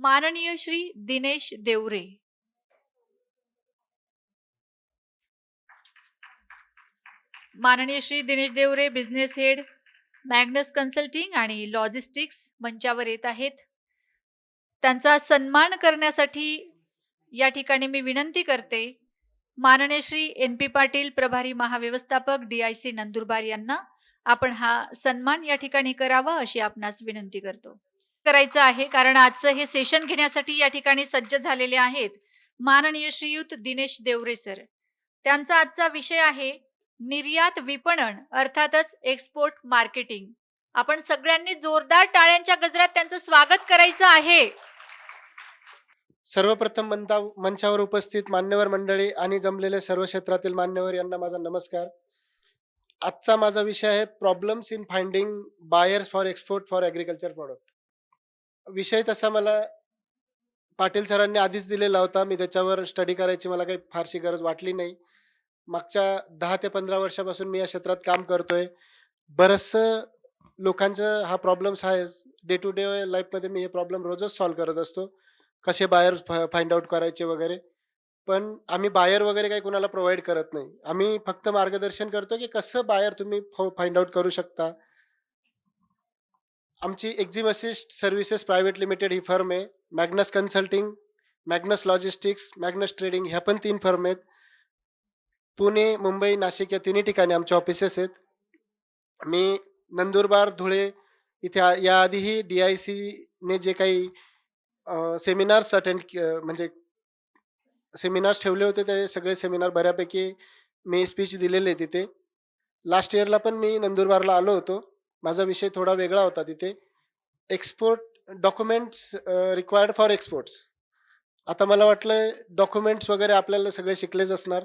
माननीय श्री दिनेश देवरे. माननीय Shri Dinesh Deore, business head, Magnus consulting आणि लॉजिस्टिक्स मंचावर येत आहेत. त्यांचा सन्मान करण्यासाठी या ठिकाणी मी विनंती करते माननीय श्री NP पाटील, प्रभारी महाव्यवस्थापक, DIC नंदुरबार यांना आपण हा सन्मान या ठिकाणी करावा अशी आपणास विनंती करतो. करायचं आहे कारण आजचं हे सेशन घेण्यासाठी या ठिकाणी सज्ज झालेले आहेत माननीय श्रीयुत दिनेश देवरे सर. त्यांचा आजचा विषय आहे निर्यात विपणन, अर्थातच एक्सपोर्ट मार्केटिंग. आपण सगळ्यांनी जोरदार टाळ्यांच्या गजरात त्यांचं स्वागत करायचं आहे. सर्वप्रथम मंचावर उपस्थित मान्यवर मंडळी आणि जमलेले सर्व क्षेत्रातील मान्यवर यांना माझा नमस्कार. आजचा माझा विषय आहे problems in finding buyers for export for agriculture product. विषय तसा मला पाटील सरांनी आधीच दिलेला होता. मी त्याच्यावर स्टडी करायची मला काही फारशी गरज वाटली नाही. मागच्या 10 ते 15 वर्षापासून मी या क्षेत्रात काम करतोय. बरंचसं लोकांचं हा प्रॉब्लेम्स आहे. डे टू डे लाईफमध्ये मी हे प्रॉब्लेम रोजच सॉल्व्ह करत असतो. कसे बायर फाइंड आउट करायचे वगैरे. पण आम्ही बायर वगैरे काही कुणाला प्रोव्हाइड करत नाही. आम्ही फक्त मार्गदर्शन करतो की कसं बायर तुम्ही फाइंड आउट करू शकता. आमची Exim assist services private limited ही फर्म आहे. Magnus consulting, Magnus logistics, Magnus trading ह्या पण 3 फर्म आहेत. पुणे, मुंबई, नाशिक या तिन्ही ठिकाणी आमचे ऑफिसेस आहेत. मी नंदुरबार, धुळे इथे याआधीही DICने जे काही सेमिनार्स म्हणजे सेमिनार्स ठेवले होते ते सगळे सेमिनार बऱ्यापैकी मी स्पीच दिलेले तिथे. लास्ट इयरला पण मी नंदुरबारला आलो होतो. माझा विषय थोडा वेगळा होता तिथे. Export documents required for exports. आता मला वाटलं डॉक्युमेंट्स वगैरे आपल्याला सगळे शिकलेच असणार.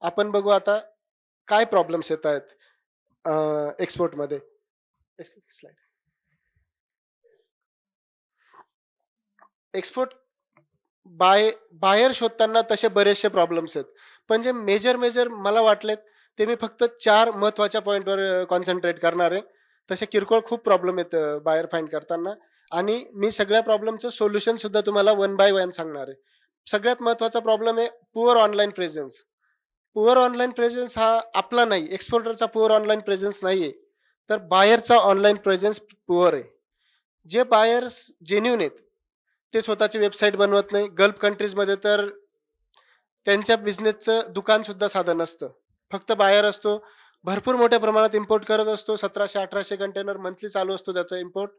आपण बघू आता काय प्रॉब्लेम्स येत आहेत एक्सपोर्टमध्ये. स्लाइड. एक्सपोर्ट बाहेर शोधताना तसे बरेचसे प्रॉब्लेम्स आहेत. पण जे मेजर मला वाटलेत ते मी फक्त 4 महत्त्वाच्या पॉईंटवर कॉन्सन्ट्रेट करणार आहे. तसे किरकोळ खूप प्रॉब्लेम आहेत बाहेर फाइंड करताना आणि मी सगळ्या प्रॉब्लेमचं सोल्युशन सुद्धा तुम्हाला 1 बाय 1 सांगणार आहे. सगळ्यात महत्त्वाचा प्रॉब्लेम आहे poor online presence. Poor online presence हा आपला नाही, एक्सपोर्टरचा पुअर ऑनलाईन प्रेझेन्स नाही आहे, तर बायरचा ऑनलाईन प्रेझेन्स पुअर आहे. जे बायर्स जेन्युन आहेत ते स्वतःची वेबसाईट बनवत नाही. गल्फ कंट्रीजमध्ये तर त्यांच्या बिझनेसचं दुकानसुद्धा साधं नसतं. फक्त बायर असतो. भरपूर मोठ्या प्रमाणात इम्पोर्ट करत असतो. 1700-1800 कंटेनर मंथली चालू असतो त्याचा इम्पोर्ट.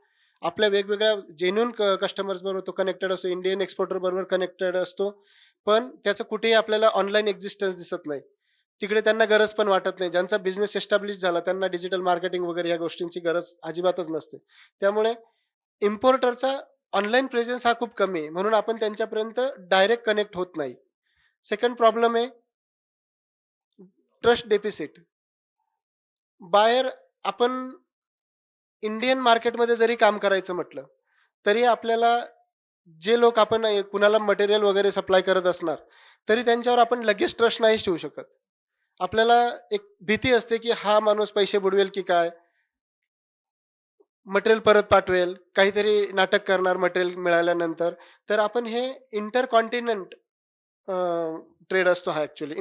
आपल्या वेगवेगळ्या जेन्युन कस्टमर्स बरोबर तो कनेक्टेड असतो. इंडियन एक्सपोर्टर बरोबर कनेक्टेड असतो. पण त्याचं कुठेही आपल्याला ऑनलाईन एक्झिस्टन्स दिसत नाही. तिकडे त्यांना गरज पण वाटत नाही. ज्यांचा बिझनेस एस्टॅब्लिश झाला त्यांना डिजिटल मार्केटिंग वगैरे या गोष्टींची गरज अजिबातच नसते. त्यामुळे इम्पोर्टरचा ऑनलाईन प्रेझेन्स हा खूप कमी आहे. म्हणून आपण त्यांच्यापर्यंत डायरेक्ट कनेक्ट होत नाही. सेकंड प्रॉब्लेम आहे ट्रस्ट डेफिसिट. बायर आपण इंडियन मार्केटमध्ये जरी काम करायचं म्हटलं तरी आपल्याला जे लोक आपण कुणाला मटेरियल वगैरे सप्लाय करत असणार तरी त्यांच्यावर आपण लगेच ट्रस्ट नाही ठेवू शकत. आपल्याला एक भीती असते की हा माणूस पैसे बुडवेल की काय, मटेरियल परत पाठवेल, काहीतरी नाटक करणार मटेरियल मिळाल्यानंतर. तर आपण हे इंटरकॉन्टिनेंट ट्रेड असतो हा ॲक्च्युली.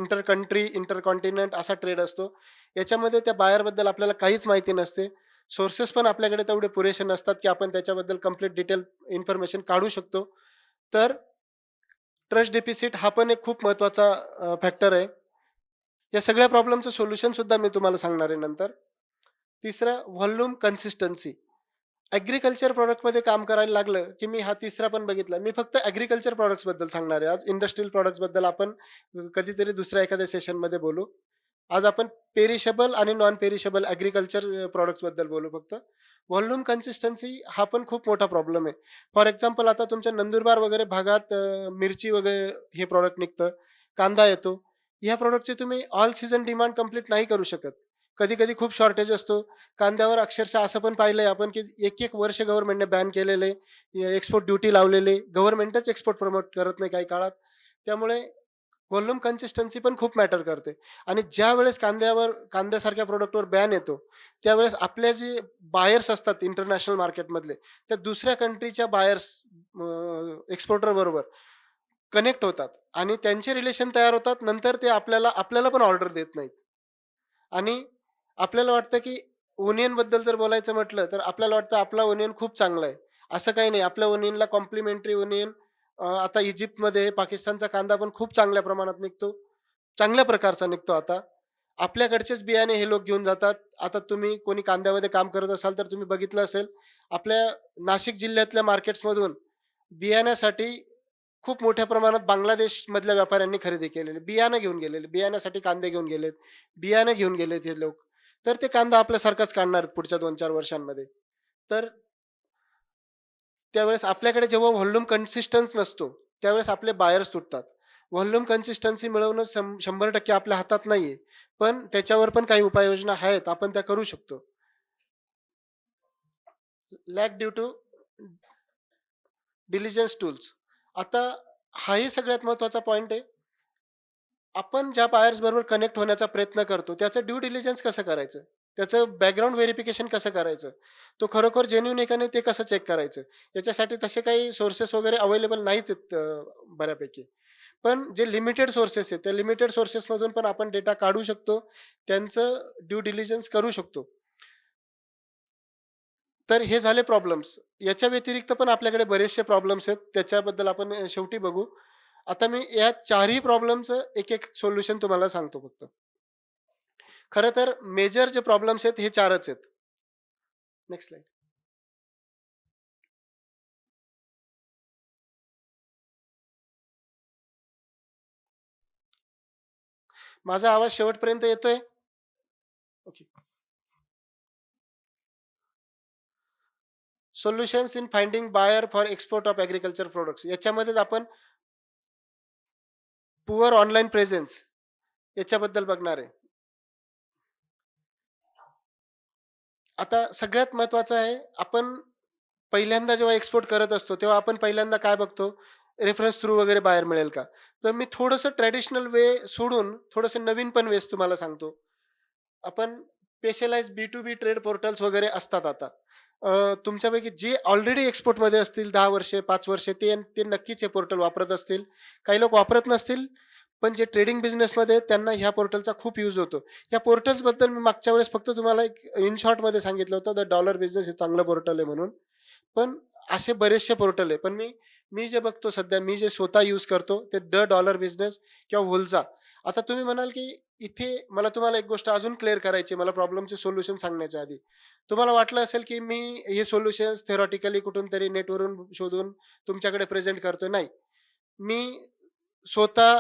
इंटरकॉन्टिनेंट असा ट्रेड असतो. याच्यामध्ये त्या बायरबद्दल आपल्याला काहीच माहिती नसते. सोर्सेस पण आपल्याकडे तेवढे पुरेसे नसतात की आपण त्याच्याबद्दल कंप्लीट डिटेल इन्फॉर्मेशन काढू शकतो. तर ट्रस्ट डेफिसिट हा पण एक खूप महत्त्वाचा फॅक्टर आहे. या सगळ्या प्रॉब्लेमचं सोल्युशन सुद्धा मी तुम्हाला सांगणार आहे नंतर. तिसरं व्हॉल्यूम कन्सिस्टन्सी. ॲग्रिकल्चर प्रॉडक्टमध्ये काम करायला लागलं की मी हा तिसरा पण बघितला. मी फक्त ॲग्रिकल्चर प्रॉडक्ट्सबद्दल सांगणार आहे आज. इंडस्ट्रियल प्रॉडक्ट्सबद्दल आपण कधीतरी दुसऱ्या एखाद्या सेशनमध्ये बोलू. आज आपण पेरिशेबल आणि नॉन पेरिशेबल ॲग्रिकल्चर प्रॉडक्ट्सबद्दल बोलू फक्त. व्हॉल्यूम कन्सिस्टन्सी हा पण खूप मोठा प्रॉब्लेम आहे. फॉर एक्झाम्पल आता तुमच्या नंदुरबार वगैरे भागात मिरची वगैरे हे प्रॉडक्ट निघतं, कांदा येतो. ह्या प्रॉडक्टचे तुम्ही ऑल सीझन डिमांड कंप्लीट नाही करू शकत. कधी कधी खूप शॉर्टेज असतो कांद्यावर. अक्षरशः असं पण पाहिलंय आपण की 1 वर्ष गव्हर्नमेंटने बॅन केलेले, एक्सपोर्ट ड्युटी लावलेले, गव्हर्नमेंटच एक्सपोर्ट प्रमोट करत नाही काही काळात. त्यामुळे व्हॉल्यूम कन्सिस्टन्सी पण खूप मॅटर करते. आणि ज्यावेळेस कांद्यासारख्या प्रॉडक्टवर बॅन येतो, त्यावेळेस आपले जे बायर्स असतात इंटरनॅशनल मार्केटमधले, त्या दुसऱ्या कंट्रीच्या बायर्स एक्सपोर्टर बरोबर कनेक्ट होतात आणि त्यांचे रिलेशन तयार होतात. नंतर ते आपल्याला आपल्याला पण ऑर्डर देत नाहीत. आणि आपल्याला वाटतं की ओनियनबद्दल जर बोलायचं म्हटलं, तर आपल्याला वाटतं आपला ओनियन खूप चांगला आहे. असं काही नाही. आपल्या ओनियनला कॉम्प्लिमेंटरी ओनियन आता इजिप्तमध्ये पाकिस्तानचा कांदा पण खूप चांगल्या प्रमाणात निघतो. चांगल्या प्रकारचा निघतो आता. आपल्याकडचेच बियाणे हे लोक घेऊन जातात. आता तुम्ही कोणी कांद्यामध्ये काम करत असाल, तर तुम्ही बघितलं असेल, आपल्या नाशिक जिल्ह्यातल्या मार्केट्समधून बियाण्यासाठी खूप मोठ्या प्रमाणात बांगलादेशमधल्या व्यापाऱ्यांनी खरेदी केलेली. बियाणं घेऊन गेलेले. बियाण्यासाठी कांदे घेऊन गेलेत. बियाणं घेऊन गेलेत हे लोक. तर ते कांदा आपल्यासारखाच काढणार आहेत पुढच्या 2-4 वर्षांमध्ये. तर त्यावेळेस आपल्याकडे जेव्हा व्हॉल्यूम कन्सिस्टन्स नसतो, त्यावेळेस आपले बायर्स तुटतात. व्हॉल्यूम कन्सिस्टन्सी मिळवणं 100% आपल्या हातात नाहीये. पण त्याच्यावर पण काही उपाययोजना आहेत. आपण त्या करू शकतो. Lack due to diligence tools. आता हाही सगळ्यात महत्त्वाचा पॉइंट आहे. आपण ज्या बायर्स बरोबर कनेक्ट होण्याचा प्रयत्न करतो, त्याचं ड्यू डिलिजन्स कसं करायचं? त्याचं बॅकग्राऊंड व्हेरिफिकेशन कसं करायचं? तो खरोखर जेन्युइन आहे का नाही ते कसं चेक करायचं? याच्यासाठी तसे काही सोर्सेस वगैरे अवेलेबल नाहीच आहेत बऱ्यापैकी. पण जे लिमिटेड सोर्सेस आहेत, त्या लिमिटेड सोर्सेसमधून पण आपण डेटा काढू शकतो. त्यांचं ड्यू डिलिजन्स करू शकतो. तर हे झाले प्रॉब्लेम्स. याच्या व्यतिरिक्त पण आपल्याकडे बरेचसे प्रॉब्लेम्स आहेत. त्याच्याबद्दल आपण शेवटी बघू. आता मी या चारही प्रॉब्लेमचं एक-एक सोल्युशन तुम्हाला सांगतो फक्त. खरं तर मेजर जे प्रॉब्लेम्स आहेत हे 4च आहेत. Next slide. माझा आवाज शेवटपर्यंत येतोय? Okay. Solutions in finding buyer for export of agriculture products याच्यामध्येच आपण पुअर ऑनलाईन प्रेझेन्स याच्याबद्दल बघणार आहे. आता सगळ्यात महत्त्वाचं आहे, आपण पहिल्यांदा जेव्हा एक्सपोर्ट करत असतो, तेव्हा आपण पहिल्यांदा काय बघतो? रेफरन्स थ्रू वगैरे बाहेर मिळेल का? तर मी थोडंसं ट्रॅडिशनल वे सोडून थोडंसं नवीन पण वेज तुम्हाला सांगतो. आपण स्पेशलाइज्ड बी-टू-बी ट्रेड पोर्टल्स वगैरे असतात आता. तुमच्यापैकी जे ऑलरेडी एक्सपोर्टमध्ये असतील 10 वर्षे, 5 वर्षे ते ते नक्कीच हे पोर्टल वापरत असतील. काही लोक वापरत नसतील, पण जे ट्रेडिंग बिझनेसमध्ये आहेत त्यांना ह्या पोर्टलचा खूप यूज होतो. या पोर्टल्सबद्दल मी मागच्या वेळेस फक्त तुम्हाला एक इन शॉर्टमध्ये सांगितलं होतं, द डॉलर बिझनेस हे चांगलं पोर्टल आहे म्हणून. पण असे बरेचसे पोर्टल आहे. पण मी मी जे बघतो सध्या, मी जे स्वतः यूज करतो ते द डॉलर बिझनेस किंवा व्होल्जा. आता तुम्ही म्हणाल, की इथे मला तुम्हाला एक गोष्ट अजून क्लिअर करायची आहे, मला प्रॉब्लेमचे सोल्युशन सांगण्याच्या आधी. तुम्हाला वाटलं असेल, की मी हे सोल्युशन्स थेरॉटिकली कुठून तरी नेटवरून शोधून तुमच्याकडे प्रेझेंट करतोय. नाही. मी स्वतः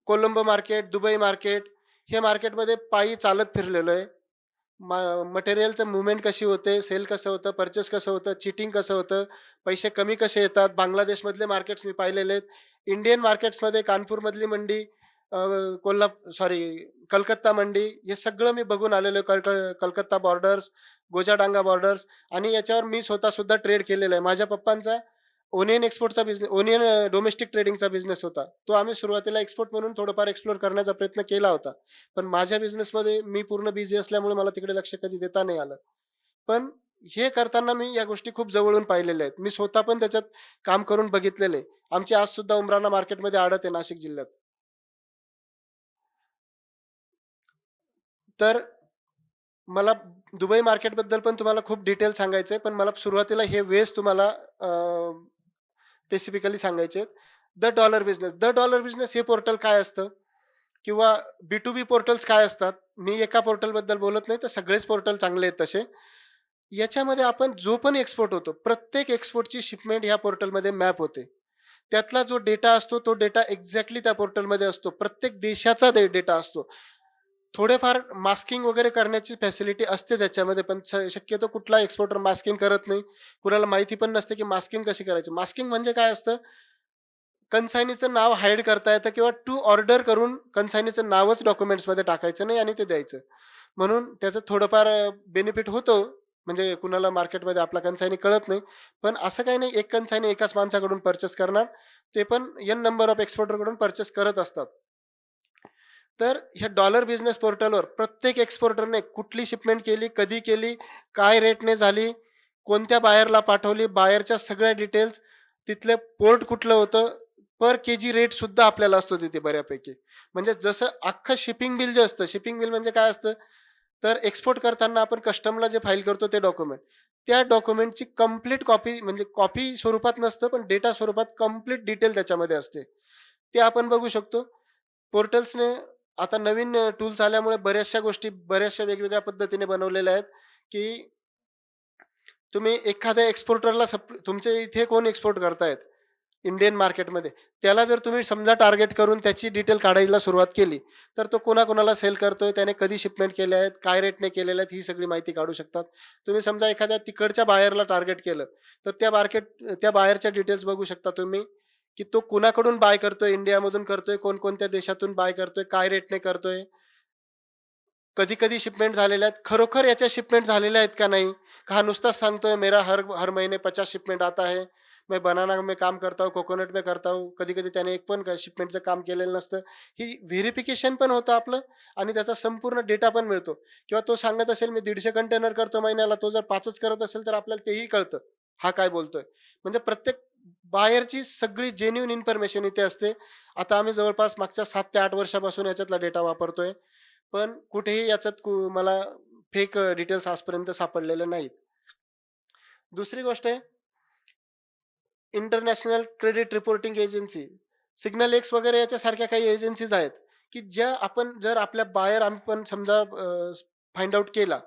कोलंबो मार्केट, दुबई मार्केट, हे मार्केटमध्ये पायी चालत फिरलेलो आहे. मटेरियलचं मूव्हमेंट कशी होते, सेल कसं होतं, पर्चेस कसं होतं, चीटिंग कसं होतं, पैसे कमी कसे येतात. बांगलादेशमधले मार्केट्स मी पाहिलेले आहेत. इंडियन मार्केट्समध्ये कानपूरमधली मंडी, अ, सॉरी कलकत्ता मंडी, हे सगळं मी बघून आलेलो आहे. कलकत्ता बॉर्डर्स, गोजाडांगा बॉर्डर्स, आणि याच्यावर मी स्वतः सुद्धा ट्रेड केलेला आहे. माझ्या पप्पांचा ओनियन डोमेस्टिक ट्रेडिंगचा बिझनेस होता. तो आम्ही सुरुवातीला एक्सपोर्ट म्हणून थोडंफार एक्सप्लोर करण्याचा प्रयत्न केला होता. पण माझ्या बिझनेसमध्ये मी पूर्ण बिझी असल्यामुळे मला तिकडे लक्ष कधी देता नाही आलं. पण हे करताना मी या गोष्टी खूप जवळून पाहिलेल्या आहेत. मी स्वतः पण त्याच्यात काम करून बघितलेलं आहे. आमची आज सुद्धा उमराना मार्केटमध्ये आडत आहे नाशिक जिल्ह्यात. तर मला दुबई मार्केटबद्दल पण तुम्हाला खूप डिटेल सांगायचं आहे. पण मला सुरुवातीला हे वेज तुम्हाला स्पेसिफिकली सांगायचे आहेत. The dollar business. The dollar business हे पोर्टल काय असतं? किंवा बी-टू-बी पोर्टल्स काय असतात? मी एका पोर्टलबद्दल बोलत नाही, तर सगळेच पोर्टल चांगले आहेत तसे. याच्यामध्ये आपण जो पण एक्सपोर्ट होतो, प्रत्येक एक्सपोर्टची शिपमेंट ह्या पोर्टलमध्ये मॅप होते. त्यातला जो डेटा असतो, तो डेटा एक्झॅक्टली त्या पोर्टलमध्ये असतो. प्रत्येक देशाचा डेटा असतो. थोडेफार मास्किंग वगैरे करण्याची फॅसिलिटी असते त्याच्यामध्ये, पण शक्यतो कुठला एक्सपोर्टर मास्किंग करत नाही. कुणाला माहिती पण नसते, की मास्किंग कशी करायची. मास्किंग म्हणजे काय असतं? कन्साइनीचं नाव हाईड करता येतं किंवा टू ऑर्डर करून कन्साइनीचं नावच डॉक्युमेंट्समध्ये टाकायचं नाही आणि ते द्यायचं. म्हणून त्याचं थोडंफार बेनिफिट होतो. म्हणजे कुणाला मार्केटमध्ये आपला कन्साइनी कळत नाही. पण असं काही नाही, एक कन्साइनी एकाच माणसाकडून पर्चेस करणार. ते पण एन नंबर ऑफ एक्सपोर्टरकडून पर्चेस करत असतात. तर ह्या डॉलर बिझनेस पोर्टलवर प्रत्येक एक्सपोर्टरने कुठली शिपमेंट केली, कधी केली, काय रेटने झाली, कोणत्या बायरला पाठवली, बायरच्या सगळ्या डिटेल्स, तिथलं पोर्ट कुठलं होतं, पर केजी रेट सुद्धा आपल्याला असतो तिथे बऱ्यापैकी. म्हणजे जसं अख्खं शिपिंग बिल जे असतं, शिपिंग बिल म्हणजे काय असतं, तर एक्सपोर्ट करताना आपण कस्टमला जे फाईल करतो ते डॉक्युमेंट, त्या डॉक्युमेंटची कंप्लीट कॉपी, म्हणजे कॉपी स्वरूपात नसतं पण डेटा स्वरूपात कंप्लीट डिटेल त्याच्यामध्ये असते. ते आपण बघू शकतो. पोर्टल्सने आता नवीन टूल्स आल्यामुळे बऱ्याचशा गोष्टी बऱ्याचशा वेगवेगळ्या पद्धतीने बनवलेल्या आहेत, की तुम्ही एखाद्या एक्सपोर्टरला तुमच्या इथे कोण एक्सपोर्ट करतायत इंडियन मार्केटमध्ये, त्याला जर तुम्ही समजा टार्गेट करून त्याची डिटेल काढायला सुरुवात केली, तर तो कोणाकोणाला सेल करतोय, त्याने कधी शिपमेंट केल्या आहेत, काय रेटने केलेल्या आहेत, ही सगळी माहिती काढू शकतात. तुम्ही समजा एखाद्या तिकडच्या बायरला टार्गेट केलं, तर त्या बायरच्या डिटेल्स बघू शकता तुम्ही, की तो कुणाकडून बाय करतोय, इंडियामधून करतोय, कोणकोणत्या देशातून बाय करतोय, काय रेटने करतोय, कधी कधी शिपमेंट झालेल्या आहेत, खरोखर याच्या शिपमेंट झालेल्या आहेत का नाही, का हा नुसताच सांगतोय मेरा हर हर महीने 50 शिपमेंट आता है, मैं बनाना में काम करता हूँ, कोकोनट में करता हूँ. कधी कधी त्याने एक पण शिपमेंटचं काम केलेलं नसतं. ही व्हेरिफिकेशन पण होतं आपलं, आणि त्याचा संपूर्ण डेटा पण मिळतो. किंवा तो सांगत असेल मी 150 कंटेनर करतो महिन्याला, तो जर 5च करत असेल तर आपल्याला तेही कळतं हा काय बोलतोय. म्हणजे प्रत्येक बायरची सगळी जेन्युइन इन्फॉर्मेशन इथे असते. आता आम्ही जवळपास मागच्या 7 ते 8 वर्षापासून याच्यातला डेटा वापरतोय, पण कुठेही याच्यात मला फेक डिटेल्स आजपर्यंत सापडलेले नाहीत. दुसरी गोष्ट आहे, international credit reporting agency, signal x वगैरे याच्यासारख्या काही एजन्सीज आहेत, की ज्या आपण जर आपल्या बायर आपण समजा फाइंड आउट केला,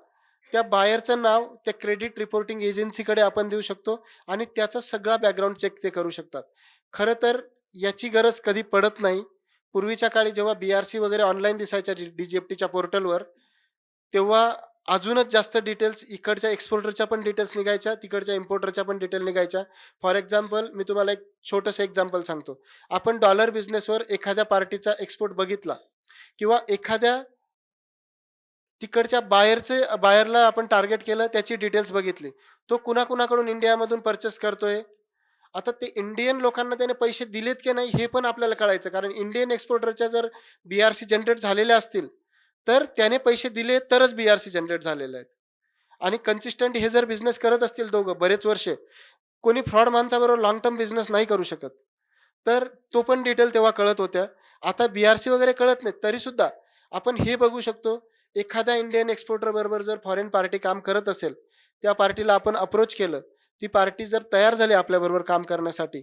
त्या बायरचं नाव त्या क्रेडिट रिपोर्टिंग एजन्सीकडे आपण देऊ शकतो, आणि त्याचा सगळा बॅकग्राऊंड चेक ते करू शकतात. खरं तर याची गरज कधी पडत नाही. पूर्वीच्या काळी जेव्हा BRC वगैरे ऑनलाईन दिसायच्या DGFTच्या पोर्टलवर, तेव्हा अजूनच जास्त डिटेल्स इकडच्या एक्सपोर्टरच्या पण डिटेल्स निघायच्या, तिकडच्या इम्पोर्टरच्या पण डिटेल निघायच्या. फॉर एक्झाम्पल मी तुम्हाला एक छोटंसं एक्झाम्पल सांगतो. आपण डॉलर बिझनेसवर एखाद्या पार्टीचा एक्सपोर्ट बघितला, किंवा एखाद्या तिकडच्या बायरला आपण टार्गेट केलं, त्याची डिटेल्स बघितली. तो कुणाकुणाकडून इंडियामधून पर्चेस करतोय. आता ते इंडियन लोकांना त्याने पैसे दिलेत की नाही हे पण आपल्याला कळायचं. कारण इंडियन एक्सपोर्टरच्या जर BRC जनरेट झालेल्या असतील, तर त्याने पैसे दिले तरच BRC जनरेट झालेले आहेत. आणि कन्सिस्टंट हे जर बिझनेस करत असतील दोघं बरेच वर्षे, कोणी फ्रॉड माणसाबरोबर लाँग टर्म बिझनेस नाही करू शकत. तर तो पण डिटेल तेव्हा कळत होत्या. आता BRC वगैरे कळत नाही, तरीसुद्धा आपण हे बघू शकतो, एखाद्या इंडियन एक्सपोर्टर बरोबर जर फॉरेन पार्टी काम करत असेल, त्या पार्टीला आपण अप्रोच केलं, ती पार्टी जर तयार झाली आपल्याबरोबर काम करण्यासाठी,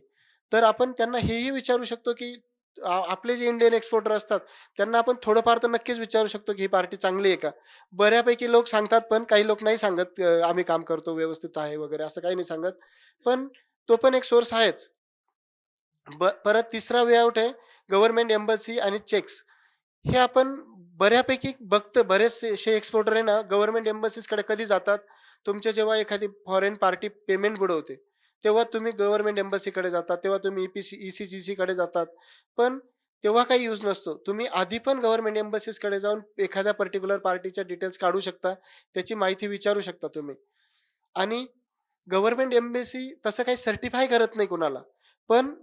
तर आपण त्यांना हेही विचारू शकतो, की आपले जे इंडियन एक्सपोर्टर असतात, त्यांना आपण थोडंफार तर नक्कीच विचारू शकतो, की ही पार्टी चांगली आहे का? बऱ्यापैकी लोक सांगतात, पण काही लोक नाही सांगत, आम्ही काम करतो, व्यवस्थित आहे वगैरे असं काही नाही सांगत. पण तो पण एक सोर्स आहेच. परत तिसरा वे आउट आहे गव्हर्नमेंट एम्बसी आणि चेक्स. हे आपण बऱ्यापैकी बघतो, बरेचसे एक्सपोर्टर आहे ना गव्हर्नमेंट एम्बसीजकडे कधी जातात, तुमचे जेव्हा एखादी फॉरेन पार्टी पेमेंट बुडवते, तेव्हा तुम्ही गव्हर्नमेंट एम्बसीकडे जातात, तेव्हा तुम्ही ECGCकडे जातात. पण तेव्हा काही यूज नसतो. तुम्ही आधी पण गव्हर्नमेंट एम्बसीजकडे जाऊन एखाद्या पर्टिक्युलर पार्टीच्या डिटेल्स काढू शकता, त्याची माहिती विचारू शकता तुम्ही. आणि गव्हर्नमेंट एम्बसी तसं काही सर्टिफाय करत नाही कुणाला, पण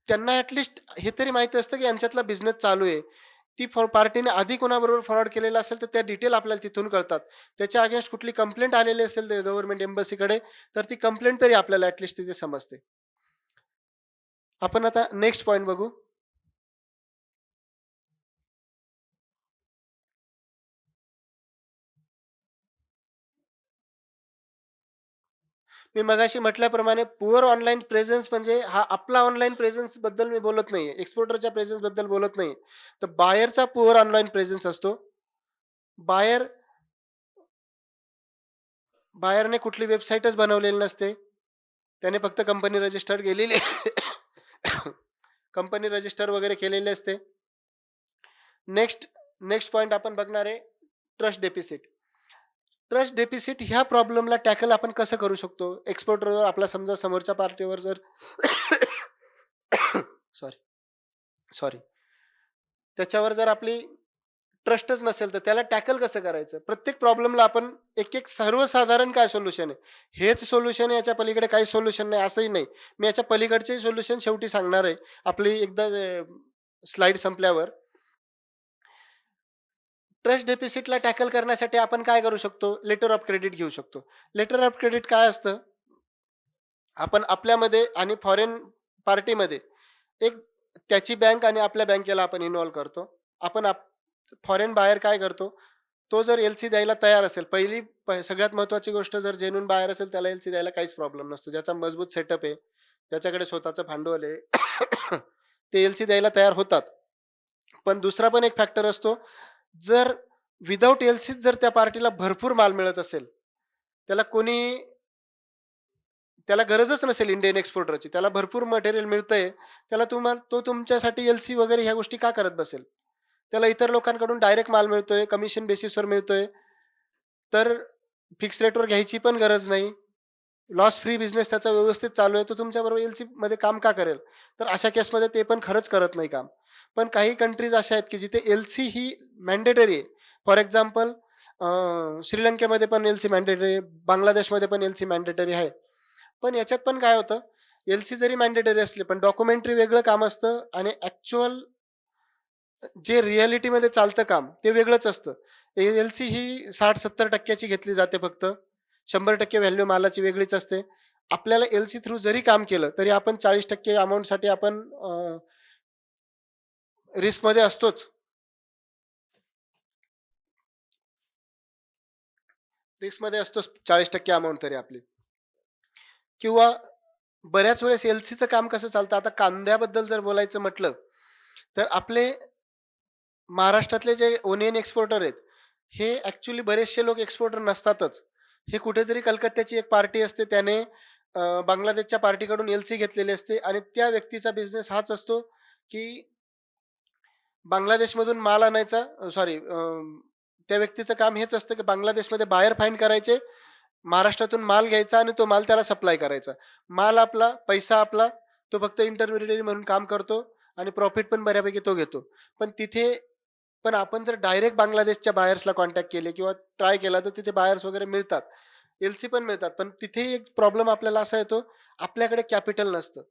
त्यांना ॲटलिस्ट हे तरी माहिती असतं, की यांच्यातला बिझनेस चालू आहे. ती पार्टीने आधी कोणाबरोबर फ्रॉड केलेला असेल, तर त्या डिटेल आपल्याला तिथून कळतात. त्याच्या अगेन्स्ट कुठली कंप्लेंट आलेली असेल गव्हर्नमेंट एम्बसीकडे, तर ती कंप्लेंट तरी आपल्याला ॲटलिस्ट तिथे समजते. आपण आता नेक्स्ट पॉइंट बघू. मी मगाशी म्हटल्याप्रमाणे पुअर ऑनलाईन प्रेझेन्स म्हणजे हा आपला ऑनलाईन प्रेझेन्स बद्दल मी बोलत नाहीये. एक्सपोर्टरच्या प्रेझेन्स बद्दल बोलत नाहीये. तर बायरचा पुअर ऑनलाईन प्रेझेन्स असतो. बायर बायरने कुठली वेबसाईटच बनवलेली नसते. त्याने फक्त कंपनी रजिस्टर केलेली कंपनी रजिस्टर वगैरे केलेले असते. नेक्स्ट नेक्स्ट पॉइंट आपण बघणार आहे, ट्रस्ट डेफिसिट. ट्रस्ट डेफिसिट ह्या प्रॉब्लेमला टॅकल आपण कसं करू शकतो? एक्सपोर्टरवर आपला समजा समोरच्या पार्टीवर जर सॉरी सॉरी त्याच्यावर जर आपली ट्रस्टच नसेल, तर त्याला टॅकल कसं करायचं? प्रत्येक प्रॉब्लेमला आपण एक सर्वसाधारण काय सोल्युशन आहे, हेच सोल्युशन आहे, याच्या पलीकडे काही सोल्युशन नाही असंही नाही. मी याच्या पलीकडचेही सोल्युशन शेवटी सांगणार आहे आपली एकदा स्लाइड संपल्यावर. ट्रस्ट डेफिसिटला टॅकल करण्यासाठी आपण काय करू शकतो? लेटर ऑफ क्रेडिट घेऊ शकतो. लेटर ऑफ क्रेडिट काय असतं? आपण आपल्यामध्ये आणि फॉरेन पार्टीमध्ये एक त्याची बँक आणि आपल्या बँकेला आपण इन्व्हॉल्व करतो. आपण फॉरेन बायर काय करतो? तो जर एल-सी द्यायला तयार असेल, सगळ्यात महत्त्वाची गोष्ट, जर जेन्युइन बायर असेल त्याला एल-सी द्यायला काहीच प्रॉब्लेम नसतो. ज्याचा मजबूत सेटअप आहे, ज्याच्याकडे स्वतःचं भांडवल आहे, ते एल-सी द्यायला तयार होतात. पण दुसरा पण एक फॅक्टर असतो, जर विदाऊट एल-सीच जर त्या पार्टीला भरपूर माल मिळत असेल, त्याला कोणी त्याला गरजच नसेल इंडियन एक्सपोर्टरची, त्याला भरपूर मटेरियल मिळतंय, तो तुमच्यासाठी एल-सी वगैरे ह्या गोष्टी का करत बसेल? त्याला इतर लोकांकडून डायरेक्ट माल मिळतोय, कमिशन बेसिसवर मिळतोय, तर फिक्स रेटवर घ्यायची पण गरज नाही. लॉस फ्री बिझनेस त्याचा व्यवस्थित चालू आहे, तो तुमच्याबरोबर एल-सीमध्ये काम का करेल? तर अशा केसमध्ये ते पण खरंच करत नाही काम. पण काही कंट्रीज अशा आहेत, की जिथे एल-सी ही मॅन्डेटरी आहे. फॉर एक्झाम्पल श्रीलंकेमध्ये पण एल-सी मॅन्डेटरी आहे, बांगलादेशमध्ये पण एल-सी मॅन्डेटरी आहे. पण याच्यात पण काय होतं, एल-सी जरी मॅन्डेटरी असली, पण डॉक्युमेंटरी वेगळं काम असतं आणि ॲक्चुअल जे रिॲलिटीमध्ये चालतं काम ते वेगळंच असतं. एल-सी ही 60-70% ची घेतली जाते फक्त. 100% व्हॅल्यू मालाची वेगळीच असते. आपल्याला एल-सी थ्रू जरी काम केलं, तरी आपण 40% अमाउंटसाठी आपण रिस्कमध्ये असतोच. रिस्कमध्ये असतोच 40% अमाउंट तरी आपली. किंवा बऱ्याच वेळेस एल-सीचं काम कसं चालतं, आता कांद्याबद्दल जर बोलायचं म्हटलं, तर आपले महाराष्ट्रातले जे ओनियन एक्सपोर्टर आहेत, हे ॲक्चुअली बरेचसे लोक एक्सपोर्टर नसतातच. हे कुठेतरी कलकत्त्याची एक पार्टी असते, त्याने बांगलादेशच्या पार्टीकडून एल-सी घेतलेली असते आणि त्या व्यक्तीचा बिझनेस हाच असतो, की बांगलादेशमधून माल आणायचा. त्या व्यक्तीचं काम हेच असतं, की बांगलादेशमध्ये बायर फाइंड करायचे, महाराष्ट्रातून माल घ्यायचा आणि तो माल त्याला सप्लाय करायचा. माल आपला, पैसा आपला, तो फक्त इंटरमिडिएटरी म्हणून काम करतो आणि प्रॉफिट पण बऱ्यापैकी तो घेतो. पण तिथे पण आपण जर डायरेक्ट बांगलादेशच्या बायर्सला कॉन्टॅक्ट केले किंवा ट्राय केला, तर तिथे बायर्स वगैरे मिळतात. एल-सी पण मिळतात. पण तिथे एक प्रॉब्लेम आपल्याला असा येतो, आपल्याकडे कॅपिटल नसतं.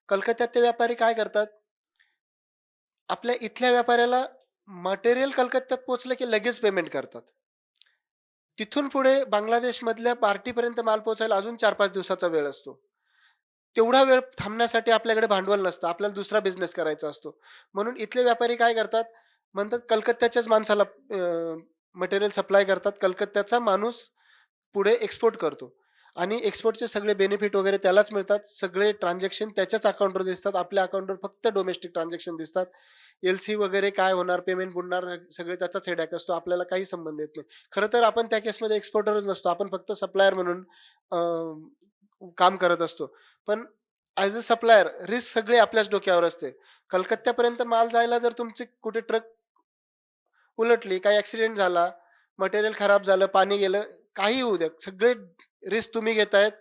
कलकत्त्यात ते व्यापारी काय करतात, आपल्या इथल्या व्यापाऱ्याला मटेरियल कलकत्त्यात पोहोचलं की लगेच पेमेंट करतात. तिथून पुढे बांगलादेशमधल्या पार्टीपर्यंत माल पोहोचायला अजून 4-5 दिवसाचा वेळ असतो. तेवढा वेळ थांबण्यासाठी आपल्याकडे भांडवल नसतं. आपल्याला दुसरा बिझनेस करायचा असतो. म्हणून इथले व्यापारी काय करतात, म्हणतात कलकत्त्याच्याच माणसाला मटेरियल सप्लाय करतात. कलकत्त्याचा माणूस पुढे एक्सपोर्ट करतो आणि एक्सपोर्टचे सगळे बेनिफिट वगैरे त्यालाच मिळतात. सगळे ट्रान्झॅक्शन त्याच्याच अकाउंटवर दिसतात. आपल्या अकाउंटवर फक्त डोमेस्टिक ट्रान्झॅक्शन दिसतात. एल-सी वगैरे काय होणार, पेमेंट बुडणार, सगळे त्याचाच हेडॅक असतो. आपल्याला काही संबंध येत नाही. खरं तर आपण त्या केसमध्ये एक्सपोर्टरच नसतो. आपण फक्त सप्लायर म्हणून काम करत असतो. पण ॲज अ सप्लायर रिस्क सगळी आपल्याच डोक्यावर असते. कलकत्त्यापर्यंत माल जायला जर तुमची कुठे ट्रक उलटली, काही ॲक्सिडेंट झाला, मटेरियल खराब झालं, पाणी गेलं, काहीही होऊ द्या, सगळे रिस्क तुम्ही घेतायत.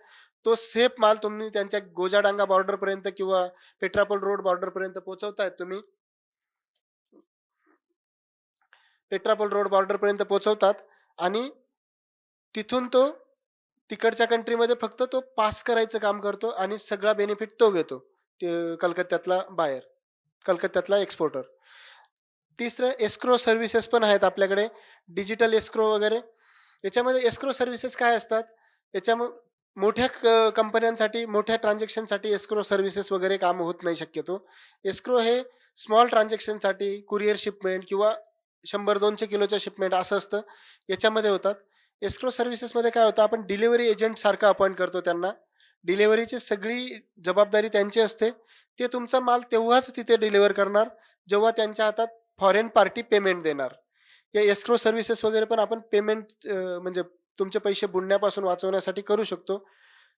तो सेफ माल तुम्ही त्यांच्या गोजाडांगा बॉर्डरपर्यंत किंवा पेट्रापोल रोड बॉर्डरपर्यंत पोहोचवतायत तुम्ही. पेट्रापोल रोड बॉर्डरपर्यंत पोहोचवतात आणि तिथून तो तिकडच्या कंट्रीमध्ये फक्त तो पास करायचं काम करतो आणि सगळा बेनिफिट तो घेतो. कलकत्त्यातला बायर, कलकत्त्यातला एक्सपोर्टर. तिसरं एस्क्रो सर्व्हिसेस पण आहेत आपल्याकडे. डिजिटल एस्क्रो वगैरे. याच्यामध्ये एस्क्रो सर्व्हिसेस काय असतात? मोठ्या कंपन्यांसाठी, मोठ्या ट्रान्झॅक्शनसाठी एस्क्रो सर्व्हिसेस वगैरे काम होत नाही शक्यतो. एस्क्रो हे स्मॉल ट्रान्झॅक्शनसाठी, कुरिअर शिपमेंट किंवा 100-200 किलोच्या शिपमेंट असं असतं, याच्यामध्ये होतात. एस्क्रो सर्व्हिसेसमध्ये काय होतं, आपण डिलिव्हरी एजंट सारखं अपॉइंट करतो त्यांना. डिलिव्हरीची सगळी जबाबदारी त्यांची असते. ते तुमचा माल तेव्हाच तिथे डिलिव्हर करणार, जेव्हा त्यांच्या हातात फॉरेन पार्टी पेमेंट देणार. या एस्क्रो सर्व्हिसेस वगैरे पण आपण पेमेंट म्हणजे तुमचे पैसे बुडण्यापासून वाचवण्यासाठी करू शकतो.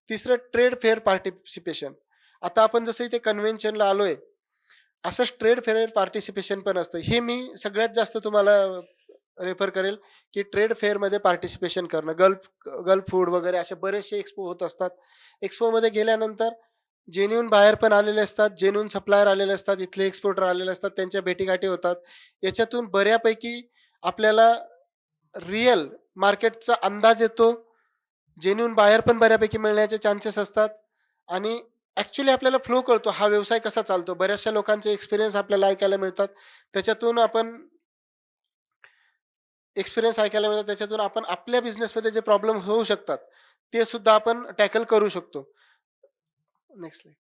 तिसरं ट्रेड फेअर पार्टिसिपेशन. आता आपण जसं इथे कन्व्हेन्शनला आलोय, असंच ट्रेड फेअर पार्टिसिपेशन पण असतं. हे मी सगळ्यात जास्त तुम्हाला रेफर करेल, की ट्रेड फेअरमध्ये पार्टिसिपेशन करणं. गल्फ फूड वगैरे असे बरेचसे एक्सपो होत असतात. एक्सपोमध्ये गेल्यानंतर जेन्युइन बायर पण आलेले असतात, जेन्युइन सप्लायर आलेले असतात, इथले एक्सपोर्टर आलेले असतात, त्यांच्या भेटीगाठी होतात. याच्यातून बऱ्यापैकी आपल्याला रिअल मार्केटचा अंदाज येतो. जेन्युइन बायर पण बऱ्यापैकी मिळण्याचे चान्सेस असतात आणि ॲक्च्युअली आपल्याला फ्लो कळतो, हा व्यवसाय कसा चालतो. बऱ्याचशा लोकांचे एक्सपिरियन्स आपल्याला ऐकायला मिळतात. त्याच्यातून आपण एक्सपिरियन्स ऐकायला मिळतात. त्याच्यातून आपण आपल्या बिझनेसमध्ये जे प्रॉब्लेम होऊ शकतात, ते सुद्धा आपण टॅकल करू शकतो. Next slide.